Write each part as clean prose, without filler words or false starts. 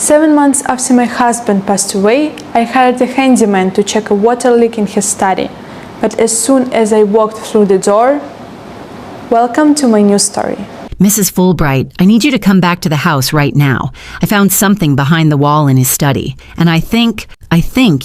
7 months after my husband passed away, I hired a handyman to check a water leak in his study. But as soon as I walked through the door, welcome to my new story. Mrs. Fulbright, I need you to come back to the house right now. I found something behind the wall in his study, and I think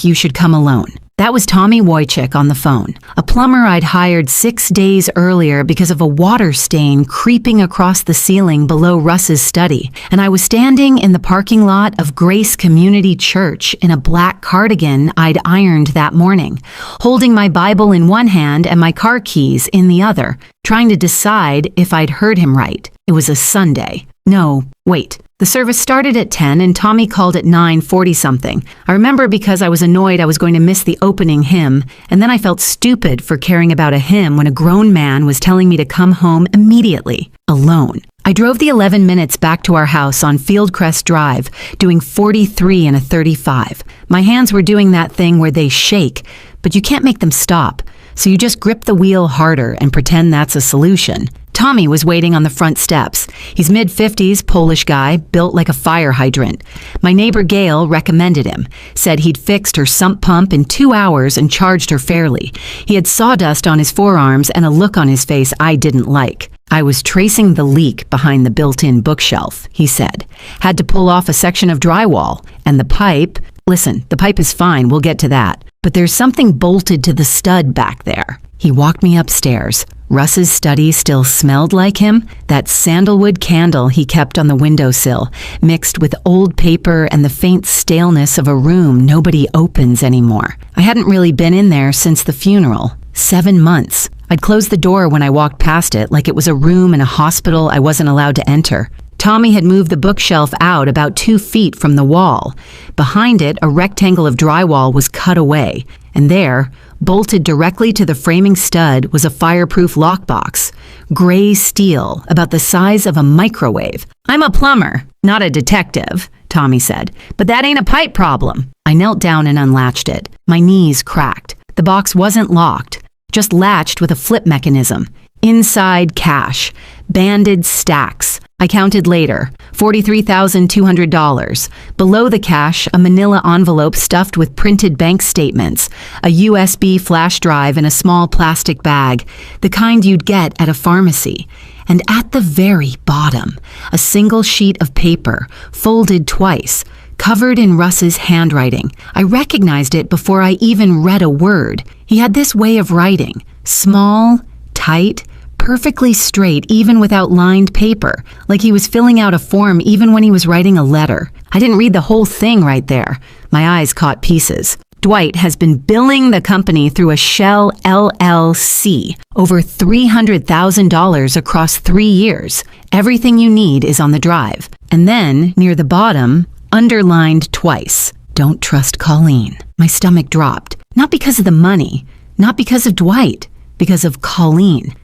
you should come alone. That was Tommy Wojcik on the phone, a plumber I'd hired 6 days earlier because of a water stain creeping across the ceiling below Russ's study, and I was standing in the parking lot of Grace Community Church in a black cardigan I'd ironed that morning, holding my Bible in one hand and my car keys in the other, trying to decide if I'd heard him right. It was a Sunday. No, wait. The service started at 10 and Tommy called at 9:40-something. I remember because I was annoyed I was going to miss the opening hymn, and then I felt stupid for caring about a hymn when a grown man was telling me to come home immediately, alone. I drove the 11 minutes back to our house on Fieldcrest Drive, doing 43 in a 35. My hands were doing that thing where they shake, but you can't make them stop, so you just grip the wheel harder and pretend that's a solution. Tommy was waiting on the front steps. He's mid-50s, Polish guy, built like a fire hydrant. My neighbor Gail recommended him, said he'd fixed her sump pump in 2 hours and charged her fairly. He had sawdust on his forearms and a look on his face I didn't like. I was tracing the leak behind the built-in bookshelf, he said. Had to pull off a section of drywall. And the pipe, listen, the pipe is fine, we'll get to that. But there's something bolted to the stud back there. He walked me upstairs. Russ's study still smelled like him, that sandalwood candle he kept on the windowsill, mixed with old paper and the faint staleness of a room nobody opens anymore. I hadn't really been in there since the funeral. 7 months. I'd closed the door when I walked past it like it was a room in a hospital I wasn't allowed to enter. Tommy had moved the bookshelf out about 2 feet from the wall. Behind it, a rectangle of drywall was cut away, and there, bolted directly to the framing stud, was a fireproof lockbox. Gray steel, about the size of a microwave. "I'm a plumber, not a detective," Tommy said, "but that ain't a pipe problem." I knelt down and unlatched it. My knees cracked. The box wasn't locked, just latched with a flip mechanism. Inside, cash. Banded stacks. I counted later, $43,200. Below the cash, a manila envelope stuffed with printed bank statements, a USB flash drive in a small plastic bag, the kind you'd get at a pharmacy. And at the very bottom, a single sheet of paper, folded twice, covered in Russ's handwriting. I recognized it before I even read a word. He had this way of writing, small, tight, perfectly straight even without lined paper, like he was filling out a form even when he was writing a letter. I didn't read the whole thing right there. My eyes caught pieces. Dwight has been billing the company through a shell LLC, over $300,000 across 3 years. Everything you need is on the drive. And then, near the bottom, underlined twice, "Don't trust Colleen." My stomach dropped. Not because of the money, not because of Dwight, because of Colleen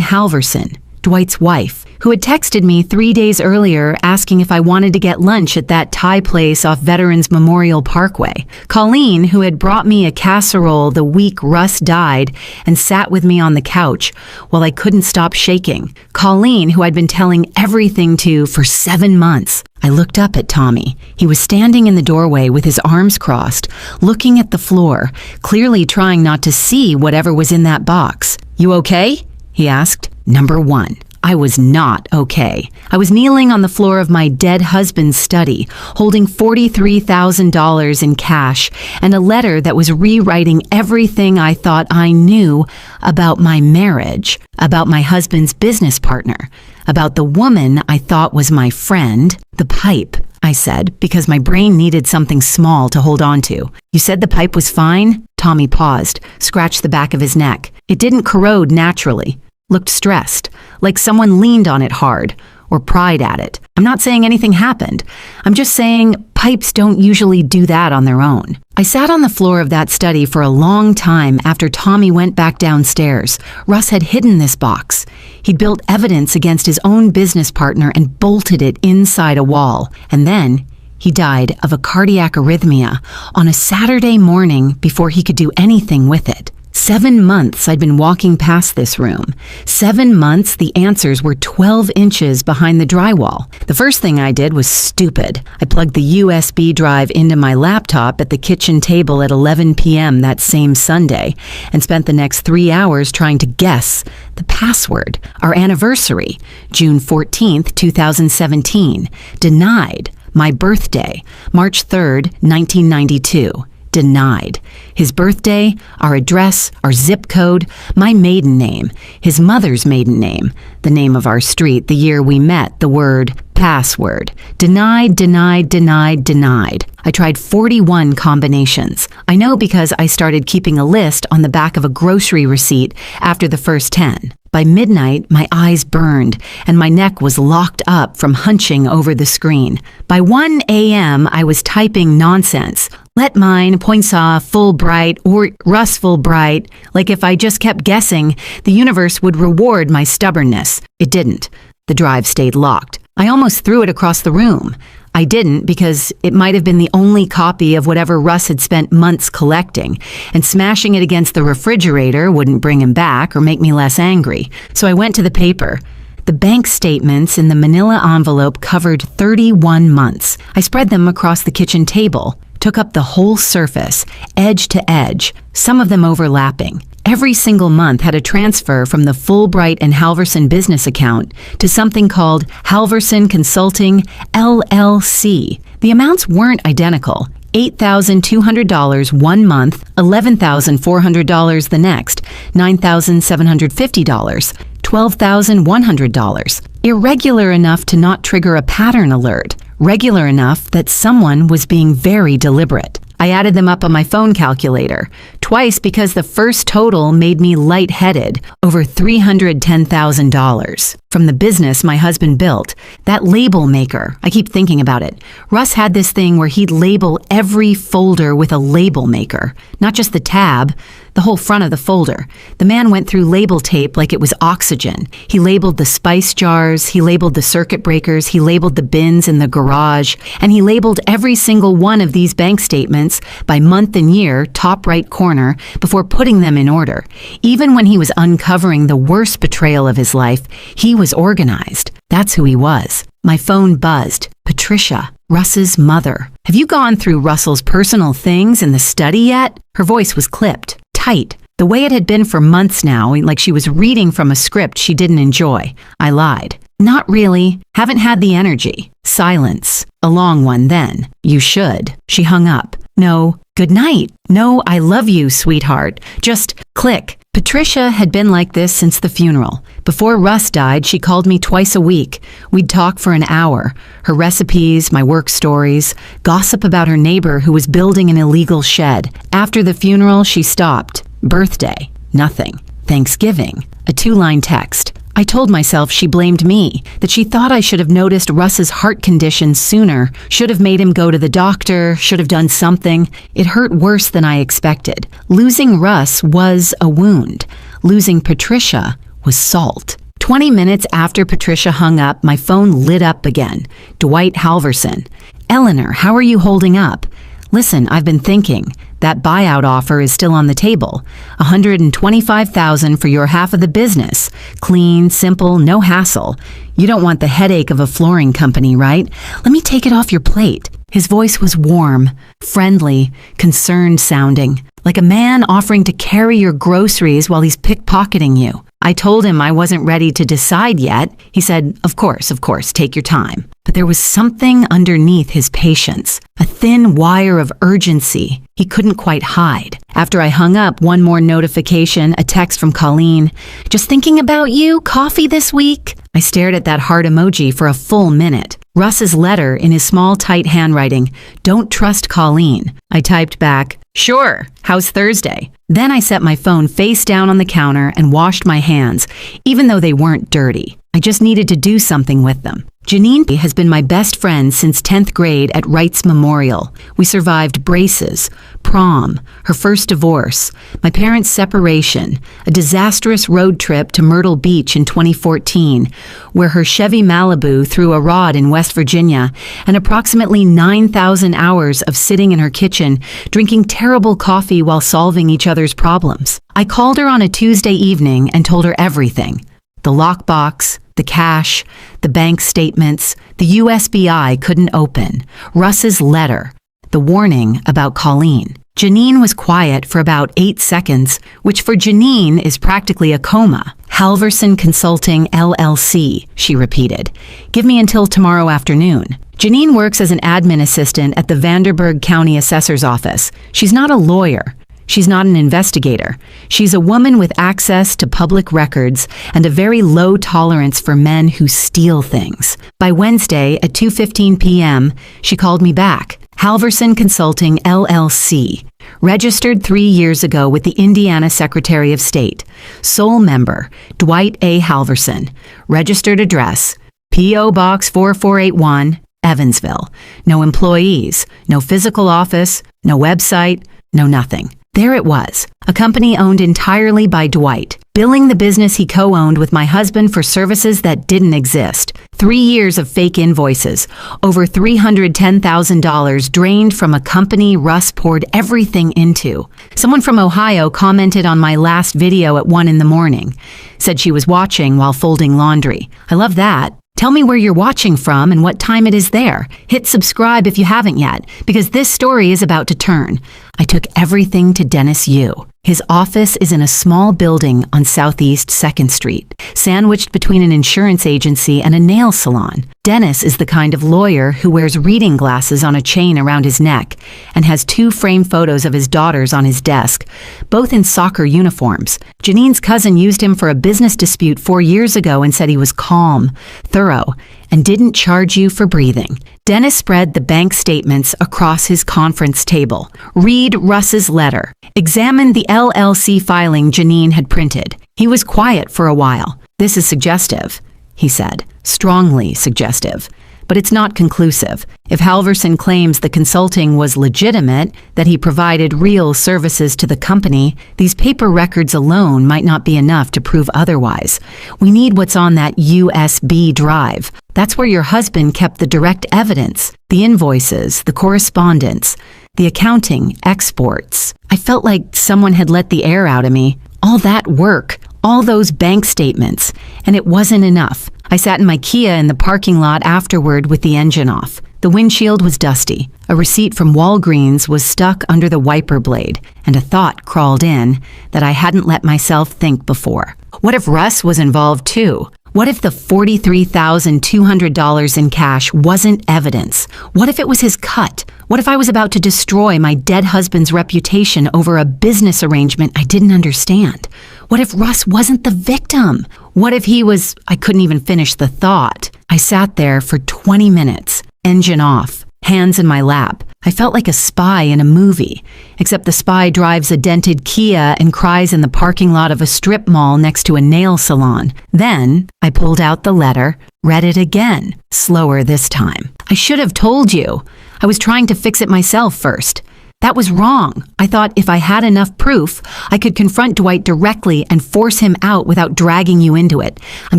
Halverson, Dwight's wife, who had texted me 3 days earlier asking if I wanted to get lunch at that Thai place off Veterans Memorial Parkway. Colleen, who had brought me a casserole the week Russ died and sat with me on the couch while I couldn't stop shaking. Colleen, who I'd been telling everything to for 7 months. I looked up at Tommy. He was standing in the doorway with his arms crossed, looking at the floor, clearly trying not to see whatever was in that box. "You okay?" he asked. Number 1. I was not okay. I was kneeling on the floor of my dead husband's study, holding $43,000 in cash and a letter that was rewriting everything I thought I knew about my marriage, about my husband's business partner, about the woman I thought was my friend. "The pipe," I said, because my brain needed something small to hold on to. "You said the pipe was fine?" Tommy paused, scratched the back of his neck. It didn't corrode naturally. Looked stressed, like someone leaned on it hard, or pried at it. I'm not saying anything happened. I'm just saying pipes don't usually do that on their own. I sat on the floor of that study for a long time after Tommy went back downstairs. Russ had hidden this box. He'd built evidence against his own business partner and bolted it inside a wall. And then he died of a cardiac arrhythmia on a Saturday morning before he could do anything with it. 7 months I'd been walking past this room. 7 months the answers were 12 inches behind the drywall. The first thing I did was stupid. I plugged the USB drive into my laptop at the kitchen table at 11 p.m. that same Sunday and spent the next 3 hours trying to guess the password. Our anniversary, June 14th, 2017. Denied. My birthday, March 3rd, 1992. Denied. His birthday, our address, our zip code, my maiden name, his mother's maiden name, the name of our street, the year we met, the word password. Denied, denied, denied, denied. I tried 41 combinations. I know because I started keeping a list on the back of a grocery receipt after the first 10. By midnight, my eyes burned and my neck was locked up from hunching over the screen. By 1 a.m., I was typing nonsense. Let mine, Poinsett, Fulbright, or Russ Fulbright. Like if I just kept guessing, the universe would reward my stubbornness. It didn't. The drive stayed locked. I almost threw it across the room. I didn't because it might have been the only copy of whatever Russ had spent months collecting, and smashing it against the refrigerator wouldn't bring him back or make me less angry. So I went to the paper. The bank statements in the manila envelope covered 31 months. I spread them across the kitchen table, took up the whole surface, edge to edge, some of them overlapping. Every single month had a transfer from the Fulbright and Halverson business account to something called Halverson Consulting, LLC. The amounts weren't identical. $8,200 one month, $11,400 the next, $9,750, $12,100. Irregular enough to not trigger a pattern alert. Regular enough that someone was being very deliberate. I added them up on my phone calculator, twice because the first total made me lightheaded, over $310,000. From the business my husband built, that label maker, I keep thinking about it. Russ had this thing where he'd label every folder with a label maker, not just the tab, the whole front of the folder. The man went through label tape like it was oxygen. He labeled the spice jars, he labeled the circuit breakers, he labeled the bins in the garage, and he labeled every single one of these bank statements by month and year, top right corner, before putting them in order. Even when he was uncovering the worst betrayal of his life, he was organized. That's who he was. My phone buzzed. Patricia, Russ's mother. Have you gone through Russell's personal things in the study yet? Her voice was clipped, tight, the way it had been for months now, like she was reading from a script she didn't enjoy. I lied. Not really. Haven't had the energy. Silence. A long one then. You should. She hung up. No. Good night. No, I love you, sweetheart. Just click. Patricia had been like this since the funeral. Before Russ died, she called me twice a week. We'd talk for an hour. Her recipes, my work stories, gossip about her neighbor who was building an illegal shed. After the funeral, she stopped. Birthday. Nothing. Thanksgiving. A 2-line text. I told myself she blamed me, that she thought I should have noticed Russ's heart condition sooner, should have made him go to the doctor, should have done something. It hurt worse than I expected. Losing Russ was a wound. Losing Patricia was salt. 20 minutes after Patricia hung up, my phone lit up again. Dwight Halverson. Eleanor, how are you holding up? Listen, I've been thinking. That buyout offer is still on the table. $125,000 for your half of the business. Clean, simple, no hassle. You don't want the headache of a flooring company, right? Let me take it off your plate. His voice was warm, friendly, concerned sounding, like a man offering to carry your groceries while he's pickpocketing you. I told him I wasn't ready to decide yet. He said, of course, take your time. But there was something underneath his patience, a thin wire of urgency he couldn't quite hide. After I hung up, one more notification, a text from Colleen. Just thinking about you, coffee this week? I stared at that heart emoji for a full minute. Russ's letter in his small, tight handwriting, don't trust Colleen. I typed back, sure, how's Thursday? Then I set my phone face down on the counter and washed my hands, even though they weren't dirty. I just needed to do something with them. Janine has been my best friend since 10th grade at Wright's Memorial. We survived braces, prom, her first divorce, my parents' separation, a disastrous road trip to Myrtle Beach in 2014, where her Chevy Malibu threw a rod in West Virginia, and approximately 9,000 hours of sitting in her kitchen, drinking terrible coffee while solving each other's problems. I called her on a Tuesday evening and told her everything. The lockbox, the cash, the bank statements, the USBI couldn't open, Russ's letter, the warning about Colleen. Janine was quiet for about 8 seconds, which for Janine is practically a coma. Halverson Consulting LLC, she repeated. Give me until tomorrow afternoon. Janine works as an admin assistant at the Vanderburgh County Assessor's Office. She's not a lawyer. She's not an investigator. She's a woman with access to public records and a very low tolerance for men who steal things. By Wednesday at 2:15 p.m., she called me back. Halverson Consulting LLC, registered 3 years ago with the Indiana Secretary of State. Sole member, Dwight A. Halverson. Registered address, P.O. Box 4481, Evansville. No employees, no physical office, no website, no nothing. There it was, a company owned entirely by Dwight, billing the business he co-owned with my husband for services that didn't exist. 3 years of fake invoices, over $310,000 drained from a company Russ poured everything into. Someone from Ohio commented on my last video at 1 in the morning, said she was watching while folding laundry. I love that. Tell me where you're watching from and what time it is there. Hit subscribe if you haven't yet, because this story is about to turn. I took everything to Dennis Yu. His office is in a small building on Southeast 2nd Street, sandwiched between an insurance agency and a nail salon. Dennis is the kind of lawyer who wears reading glasses on a chain around his neck and has 2 framed photos of his daughters on his desk, both in soccer uniforms. Janine's cousin used him for a business dispute 4 years ago and said he was calm, thorough, and didn't charge you for breathing. Dennis spread the bank statements across his conference table. Read Russ's letter. Examine the LLC filing Janine had printed. He was quiet for a while. This is suggestive, he said. Strongly suggestive. But it's not conclusive. If Halverson claims the consulting was legitimate, that he provided real services to the company, these paper records alone might not be enough to prove otherwise. We need what's on that USB drive. That's where your husband kept the direct evidence, the invoices, the correspondence, the accounting, exports. I felt like someone had let the air out of me. All that work, all those bank statements, and it wasn't enough. I sat in my Kia in the parking lot afterward with the engine off. The windshield was dusty. A receipt from Walgreens was stuck under the wiper blade, and a thought crawled in that I hadn't let myself think before. What if Russ was involved too? What if the $43,200 in cash wasn't evidence? What if it was his cut? What if I was about to destroy my dead husband's reputation over a business arrangement I didn't understand? What if Russ wasn't the victim? What if he was... I couldn't even finish the thought. I sat there for 20 minutes, engine off, hands in my lap. I felt like a spy in a movie, except the spy drives a dented Kia and cries in the parking lot of a strip mall next to a nail salon. Then I pulled out the letter, read it again, slower this time. I should have told you. I was trying to fix it myself first. That was wrong. I thought if I had enough proof, I could confront Dwight directly and force him out without dragging you into it. I'm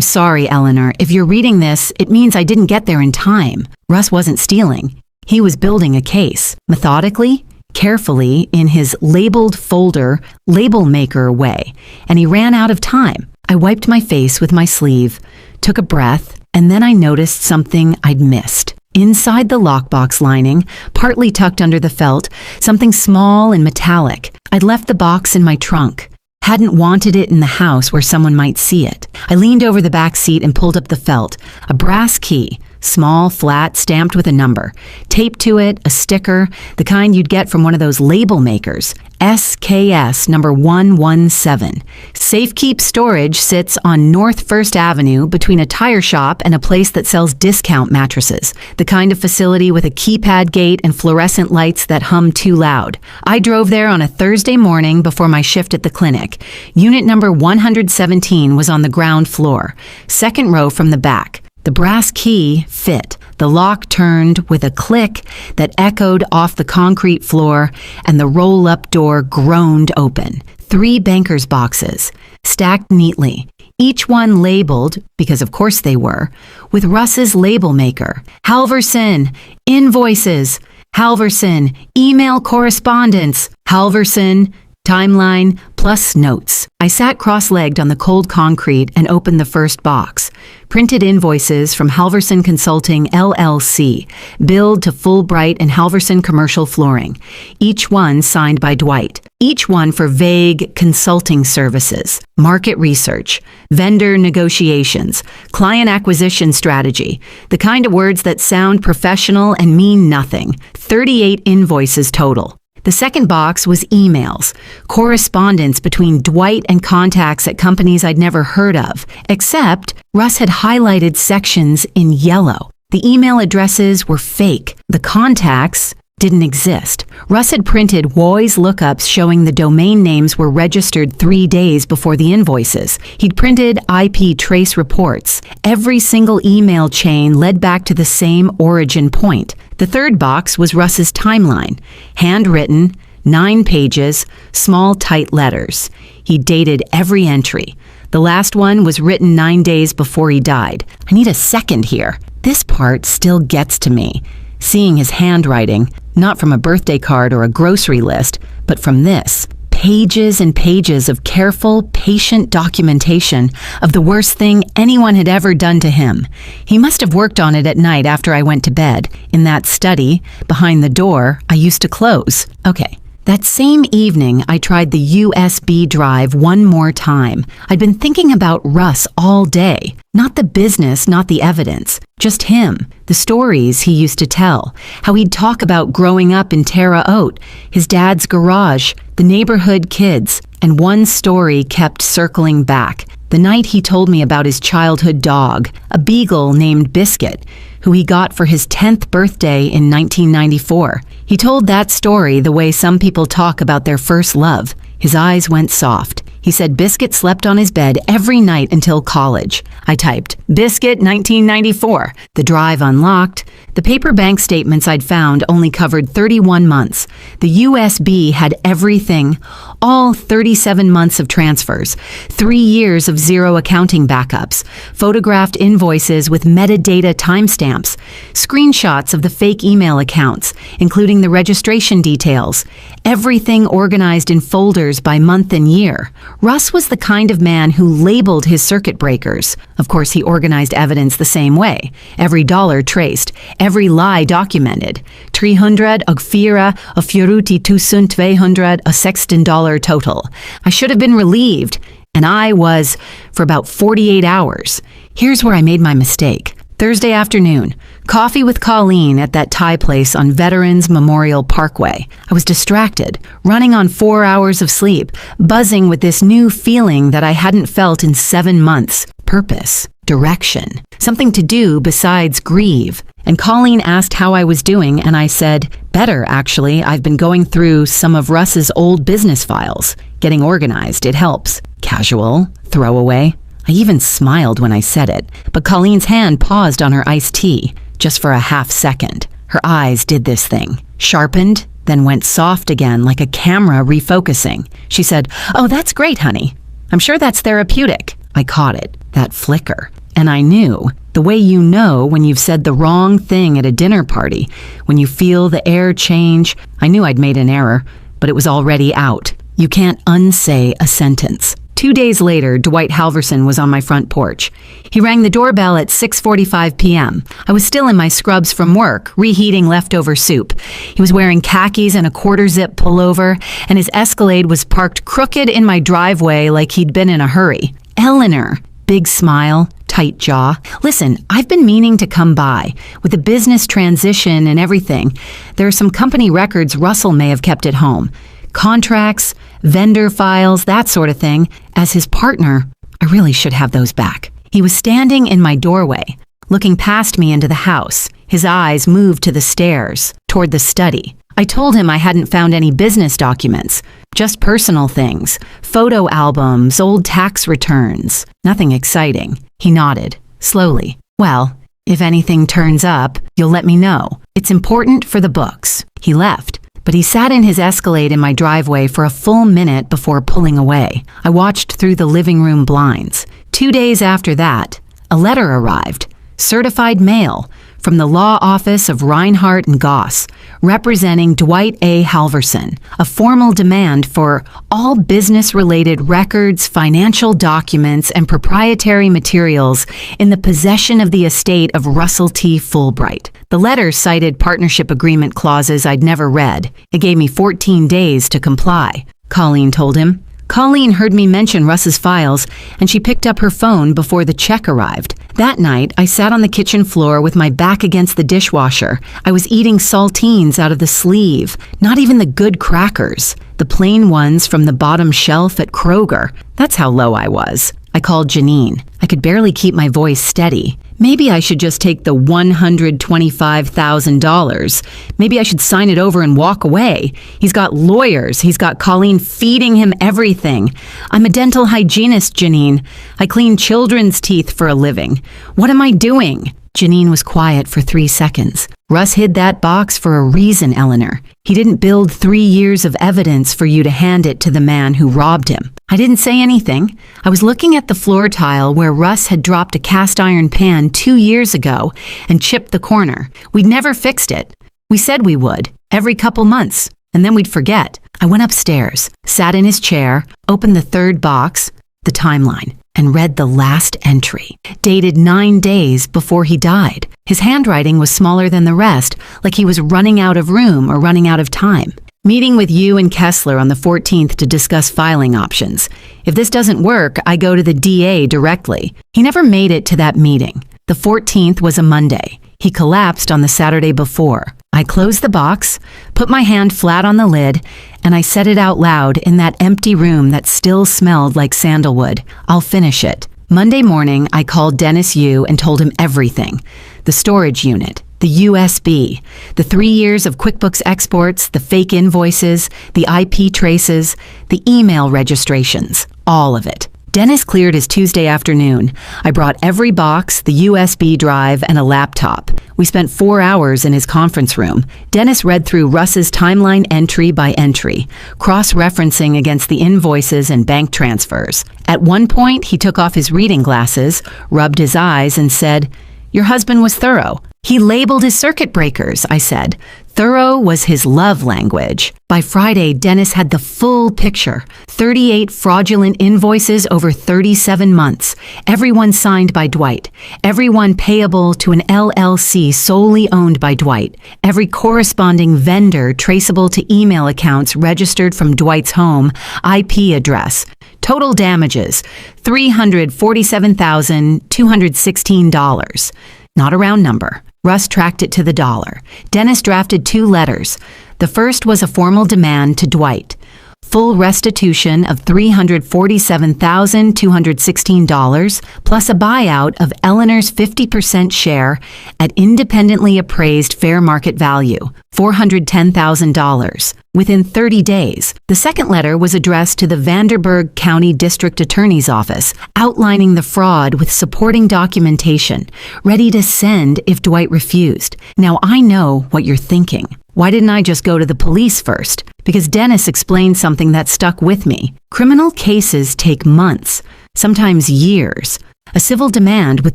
sorry, Eleanor. If you're reading this, it means I didn't get there in time. Russ wasn't stealing. He was building a case, methodically, carefully, in his labeled folder, label maker way, and he ran out of time. I wiped my face with my sleeve, took a breath, and then I noticed something I'd missed. Inside the lockbox lining, partly tucked under the felt, something small and metallic. I'd left the box in my trunk. Hadn't wanted it in the house where someone might see it. I leaned over the back seat and pulled up the felt. A brass key, small, flat, stamped with a number. Taped to it, a sticker, the kind you'd get from one of those label makers. SKS number 117. Safekeep Storage sits on North 1st Avenue between a tire shop and a place that sells discount mattresses. The kind of facility with a keypad gate and fluorescent lights that hum too loud. I drove there on a Thursday morning before my shift at the clinic. Unit number 117 was on the ground floor, second row from the back. The brass key fit. The lock turned with a click that echoed off the concrete floor, and the roll-up door groaned open. 3 banker's boxes, stacked neatly, each one labeled, because of course they were, with Russ's label maker. Halverson, invoices. Halverson, email correspondence. Halverson, timeline, plus notes. I sat cross-legged on the cold concrete and opened the first box. Printed invoices from Halverson Consulting, LLC, billed to Fulbright and Halverson Commercial Flooring, each one signed by Dwight. Each one for vague consulting services, market research, vendor negotiations, client acquisition strategy, the kind of words that sound professional and mean nothing. 38 invoices total. The second box was emails, correspondence between Dwight and contacts at companies I'd never heard of, except Russ had highlighted sections in yellow. The email addresses were fake. The contacts didn't exist. Russ had printed Woy's lookups showing the domain names were registered 3 days before the invoices. He'd printed IP trace reports. Every single email chain led back to the same origin point. The third box was Russ's timeline, handwritten, 9 pages, small tight letters. He dated every entry. The last one was written 9 days before he died. I need a second here. This part still gets to me. Seeing his handwriting, not from a birthday card or a grocery list, but from this. Pages and pages of careful, patient documentation of the worst thing anyone had ever done to him. He must have worked on it at night after I went to bed, in that study, behind the door I used to close. Okay. That same evening, I tried the USB drive one more time. I'd been thinking about Russ all day. Not the business, not the evidence. Just him. The stories he used to tell. How he'd talk about growing up in Terre Haute, his dad's garage, the neighborhood kids. And one story kept circling back. The night he told me about his childhood dog, a beagle named Biscuit, who he got for his 10th birthday in 1994. He told that story the way some people talk about their first love. His eyes went soft. He said Biscuit slept on his bed every night until college. I typed, Biscuit 1994. The drive unlocked. The paper bank statements I'd found only covered 31 months. The USB had everything, all 37 months of transfers, 3 years of zero accounting backups, photographed invoices with metadata timestamps, screenshots of the fake email accounts, including the registration details, everything organized in folders by month and year. Russ was the kind of man who labeled his circuit breakers. Of course, he organized evidence the same way. Every dollar traced, every lie documented. 300 og 4 og 4200 a $16 total. I should have been relieved, and I was for about 48 hours. Here's where I made my mistake. Thursday afternoon, coffee with Colleen at that Thai place on Veterans Memorial Parkway. I was distracted, running on 4 hours of sleep, buzzing with this new feeling that I hadn't felt in 7 months. Purpose, direction, something to do besides grieve. And Colleen asked how I was doing, and I said, better, actually. I've been going through some of Russ's old business files. Getting organized, it helps. Casual, throwaway. I even smiled when I said it, but Colleen's hand paused on her iced tea, just for a half second. Her eyes did this thing, sharpened, then went soft again like a camera refocusing. She said, "Oh, that's great, honey. I'm sure that's therapeutic." I caught it, that flicker, and I knew, the way you know when you've said the wrong thing at a dinner party, when you feel the air change. I knew I'd made an error, but it was already out. You can't unsay a sentence. 2 days later, Dwight Halverson was on my front porch. He rang the doorbell at 6:45 p.m. I was still in my scrubs from work, reheating leftover soup. He was wearing khakis and a quarter-zip pullover, and his Escalade was parked crooked in my driveway like he'd been in a hurry. Eleanor, big smile, tight jaw. Listen, I've been meaning to come by. With the business transition and everything, there are some company records Russell may have kept at home. Contracts, vendor files, that sort of thing. As his partner, I really should have those back. He was standing in my doorway, looking past me into the house. His eyes moved to the stairs, toward the study. I told him I hadn't found any business documents, just personal things, photo albums, old tax returns. Nothing exciting. He nodded, slowly. Well, if anything turns up, you'll let me know. It's important for the books. He left, but he sat in his Escalade in my driveway for a full minute before pulling away. I watched through the living room blinds. 2 days after that, a letter arrived, certified mail, from the law office of Reinhardt and Goss, representing Dwight A. Halverson, a formal demand for all business-related records, financial documents, and proprietary materials in the possession of the estate of Russell T. Fulbright. The letter cited partnership agreement clauses I'd never read. It gave me 14 days to comply, Colleen told him. Colleen heard me mention Russ's files, and she picked up her phone before the check arrived. That night, I sat on the kitchen floor with my back against the dishwasher. I was eating saltines out of the sleeve, not even the good crackers, the plain ones from the bottom shelf at Kroger. That's how low I was. I called Janine. I could barely keep my voice steady. Maybe I should just take the $125,000. Maybe I should sign it over and walk away. He's got lawyers. He's got Colleen feeding him everything. I'm a dental hygienist, Janine. I clean children's teeth for a living. What am I doing? Janine was quiet for 3 seconds. Russ hid that box for a reason, Eleanor. He didn't build 3 years of evidence for you to hand it to the man who robbed him. I didn't say anything. I was looking at the floor tile where Russ had dropped a cast iron pan 2 years ago and chipped the corner. We'd never fixed it. We said we would, every couple months, and then we'd forget. I went upstairs, sat in his chair, opened the third box, the timeline, and read the last entry, dated 9 days before he died. His handwriting was smaller than the rest, like he was running out of room or running out of time. Meeting with you and Kessler on the 14th to discuss filing options. If this doesn't work, I go to the DA directly. He never made it to that meeting. The 14th was a Monday. He collapsed on the Saturday before. I closed the box, put my hand flat on the lid, and I said it out loud in that empty room that still smelled like sandalwood. I'll finish it. Monday morning, I called Dennis Yu and told him everything. The storage unit, the USB, the 3 years of QuickBooks exports, the fake invoices, the IP traces, the email registrations, all of it. Dennis cleared his Tuesday afternoon. I brought every box, the USB drive, and a laptop. We spent 4 hours in his conference room. Dennis read through Russ's timeline entry by entry, cross-referencing against the invoices and bank transfers. At one point, he took off his reading glasses, rubbed his eyes, and said, "Your husband was thorough." He labeled his circuit breakers, I said. Thorough was his love language. By Friday, Dennis had the full picture. 38 fraudulent invoices over 37 months. Everyone signed by Dwight. Everyone payable to an LLC solely owned by Dwight. Every corresponding vendor traceable to email accounts registered from Dwight's home, IP address. Total damages, $347,216. Not a round number. Russ tracked it to the dollar. Dennis drafted 2 letters. The first was a formal demand to Dwight. Full restitution of $347,216 plus a buyout of Eleanor's 50% share at independently appraised fair market value, $410,000, within 30 days. The second letter was addressed to the Vanderburgh County District Attorney's Office, outlining the fraud with supporting documentation, ready to send if Dwight refused. Now I know what you're thinking. Why didn't I just go to the police first? Because Dennis explained something that stuck with me. Criminal cases take months, sometimes years. A civil demand with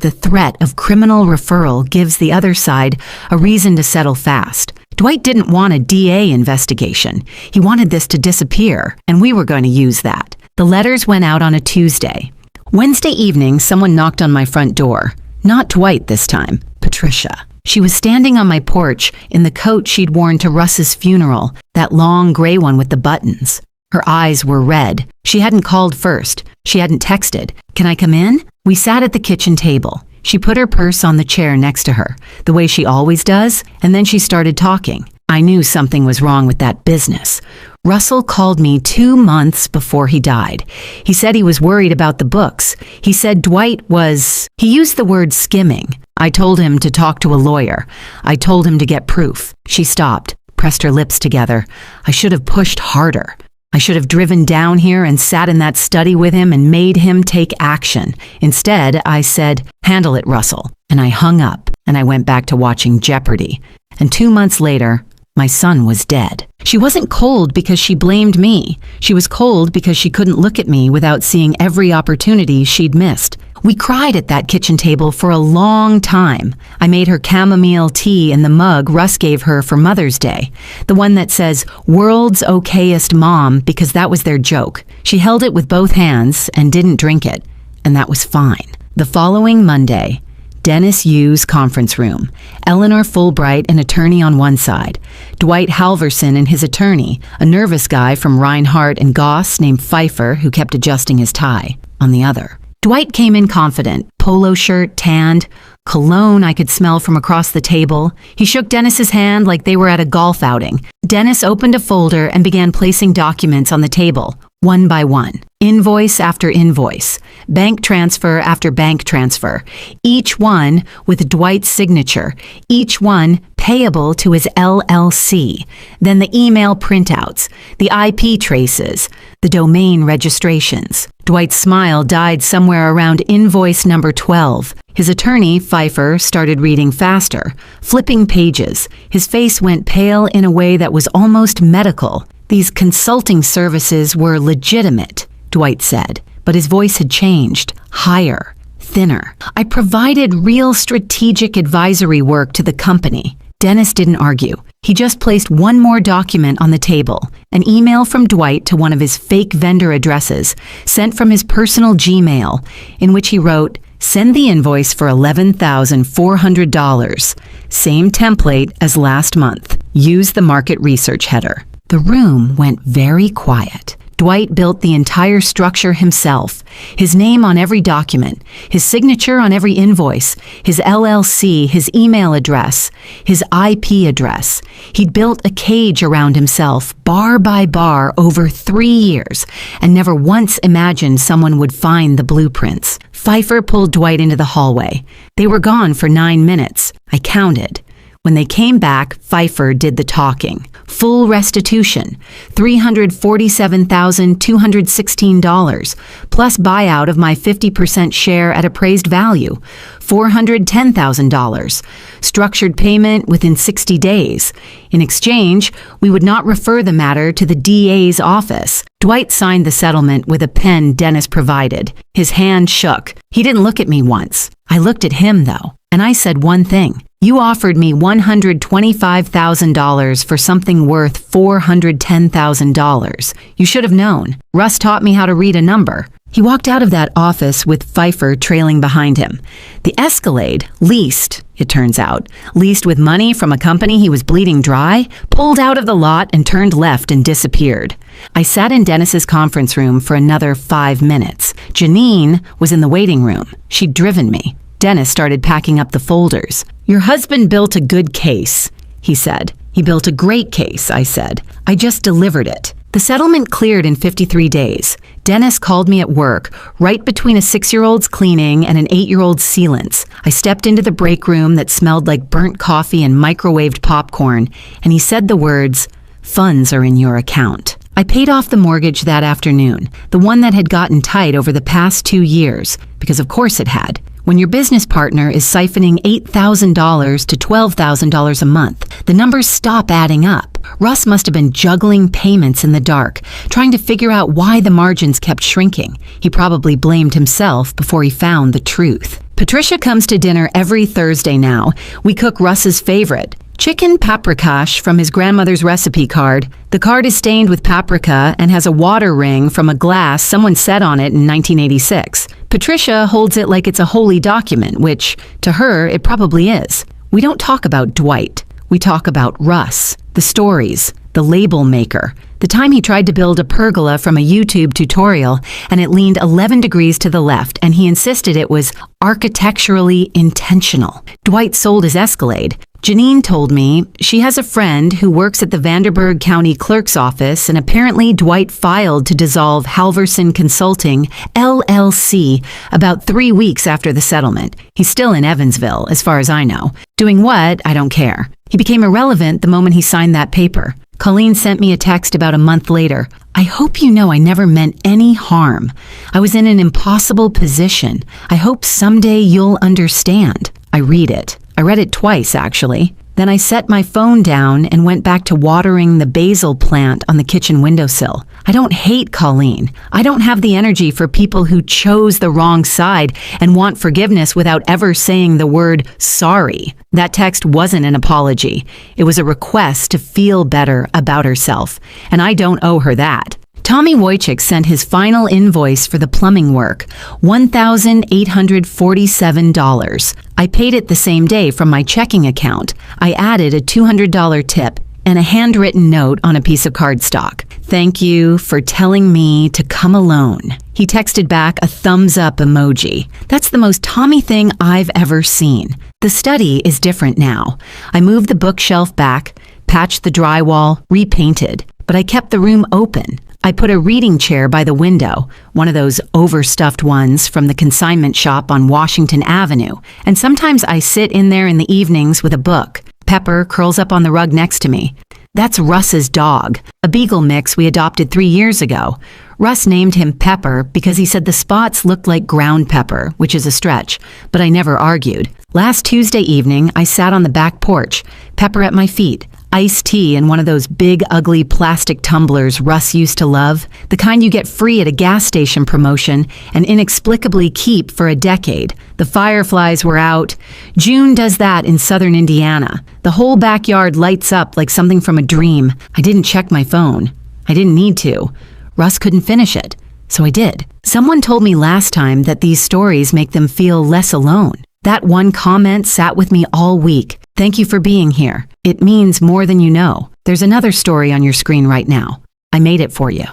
the threat of criminal referral gives the other side a reason to settle fast. Dwight didn't want a DA investigation. He wanted this to disappear, and we were going to use that. The letters went out on a Tuesday. Wednesday evening, someone knocked on my front door. Not Dwight this time, Patricia. She was standing on my porch in the coat she'd worn to Russ's funeral, that long gray one with the buttons. Her eyes were red. She hadn't called first. She hadn't texted. "Can I come in?" We sat at the kitchen table. She put her purse on the chair next to her, the way she always does, and then she started talking. I knew something was wrong with that business. Russell called me 2 months before he died. He said he was worried about the books. He said Dwight was... He used the word skimming. I told him to talk to a lawyer. I told him to get proof. She stopped, pressed her lips together. I should have pushed harder. I should have driven down here and sat in that study with him and made him take action. Instead, I said, "Handle it, Russell." And I hung up and I went back to watching Jeopardy. And 2 months later, my son was dead. She wasn't cold because she blamed me. She was cold because she couldn't look at me without seeing every opportunity she'd missed. We cried at that kitchen table for a long time. I made her chamomile tea in the mug Russ gave her for Mother's Day, the one that says, "World's okayest mom," because that was their joke. She held it with both hands and didn't drink it, and that was fine. The following Monday, Dennis Yu's conference room. Eleanor Fulbright, an attorney on one side. Dwight Halverson and his attorney, a nervous guy from Reinhardt and Goss named Pfeiffer who kept adjusting his tie, on the other. Dwight came in confident, polo shirt, tanned, cologne I could smell from across the table. He shook Dennis's hand like they were at a golf outing. Dennis opened a folder and began placing documents on the table, one by one. Invoice after invoice, bank transfer after bank transfer, each one with Dwight's signature, each one payable to his LLC, then the email printouts, the IP traces, the domain registrations. Dwight's smile died somewhere around invoice number 12. His attorney, Pfeiffer, started reading faster, flipping pages. His face went pale in a way that was almost medical. These consulting services were legitimate, Dwight said, but his voice had changed, higher, thinner. I provided real strategic advisory work to the company. Dennis didn't argue. He just placed one more document on the table, an email from Dwight to one of his fake vendor addresses, sent from his personal Gmail, in which he wrote, "Send the invoice for $11,400. Same template as last month. Use the market research header." The room went very quiet. Dwight built the entire structure himself, his name on every document, his signature on every invoice, his LLC, his email address, his IP address. He'd built a cage around himself, bar by bar, over 3 years, and never once imagined someone would find the blueprints. Pfeiffer pulled Dwight into the hallway. They were gone for 9 minutes. I counted. When they came back, Pfeiffer did the talking. Full restitution, $347,216, plus buyout of my 50% share at appraised value, $410,000. Structured payment within 60 days. In exchange, we would not refer the matter to the DA's office. Dwight signed the settlement with a pen Dennis provided. His hand shook. He didn't look at me once. I looked at him, though, and I said one thing. "You offered me $125,000 for something worth $410,000. You should have known. Russ taught me how to read a number." He walked out of that office with Pfeiffer trailing behind him. The Escalade, leased, it turns out, leased with money from a company he was bleeding dry, pulled out of the lot and turned left and disappeared. I sat in Dennis's conference room for another 5 minutes. Janine was in the waiting room. She'd driven me. Dennis started packing up the folders. "Your husband built a good case," he said. "He built a great case," I said. "I just delivered it." The settlement cleared in 53 days. Dennis called me at work, right between a 6-year-old's cleaning and an 8-year-old's sealants. I stepped into the break room that smelled like burnt coffee and microwaved popcorn, and he said the words, "Funds are in your account." I paid off the mortgage that afternoon, the one that had gotten tight over the past 2 years, because of course it had. When your business partner is siphoning $8,000 to $12,000 a month, the numbers stop adding up. Russ must have been juggling payments in the dark, trying to figure out why the margins kept shrinking. He probably blamed himself before he found the truth. Patricia comes to dinner every Thursday now. We cook Russ's favorite, chicken paprikash from his grandmother's recipe card. The card is stained with paprika and has a water ring from a glass someone set on it in 1986. Patricia holds it like it's a holy document, which, to her, it probably is. We don't talk about Dwight. We talk about Russ, the stories, the label maker, the time he tried to build a pergola from a YouTube tutorial and it leaned 11 degrees to the left and he insisted it was architecturally intentional. Dwight sold his Escalade. Janine told me she has a friend who works at the Vanderburgh County Clerk's office and apparently Dwight filed to dissolve Halverson Consulting, LLC, about 3 weeks after the settlement. He's still in Evansville, as far as I know. Doing what? I don't care. He became irrelevant the moment he signed that paper. Colleen sent me a text about a month later. I hope you know I never meant any harm. I was in an impossible position. I hope someday you'll understand. I read it. I read it twice, actually. Then I set my phone down and went back to watering the basil plant on the kitchen windowsill. I don't hate Colleen. I don't have the energy for people who chose the wrong side and want forgiveness without ever saying the word sorry. That text wasn't an apology. It was a request to feel better about herself, and I don't owe her that. Tommy Wojcik sent his final invoice for the plumbing work, $1,847. I paid it the same day from my checking account. I added a $200 tip and a handwritten note on a piece of cardstock. Thank you for telling me to come alone. He texted back a thumbs up emoji. That's the most Tommy thing I've ever seen. The study is different now. I moved the bookshelf back, patched the drywall, repainted, but I kept the room open. I put a reading chair by the window, one of those overstuffed ones from the consignment shop on Washington Avenue, and sometimes I sit in there in the evenings with a book. Pepper curls up on the rug next to me. That's Russ's dog, a beagle mix we adopted 3 years ago. Russ named him Pepper because he said the spots looked like ground pepper, which is a stretch, but I never argued. Last Tuesday evening, I sat on the back porch, Pepper at my feet, iced tea in one of those big, ugly plastic tumblers Russ used to love, the kind you get free at a gas station promotion and inexplicably keep for a decade. The fireflies were out. June does that in southern Indiana. The whole backyard lights up like something from a dream. I didn't check my phone. I didn't need to. Russ couldn't finish it, so I did. Someone told me last time that these stories make them feel less alone. That one comment sat with me all week. Thank you for being here. It means more than you know. There's another story on your screen right now. I made it for you.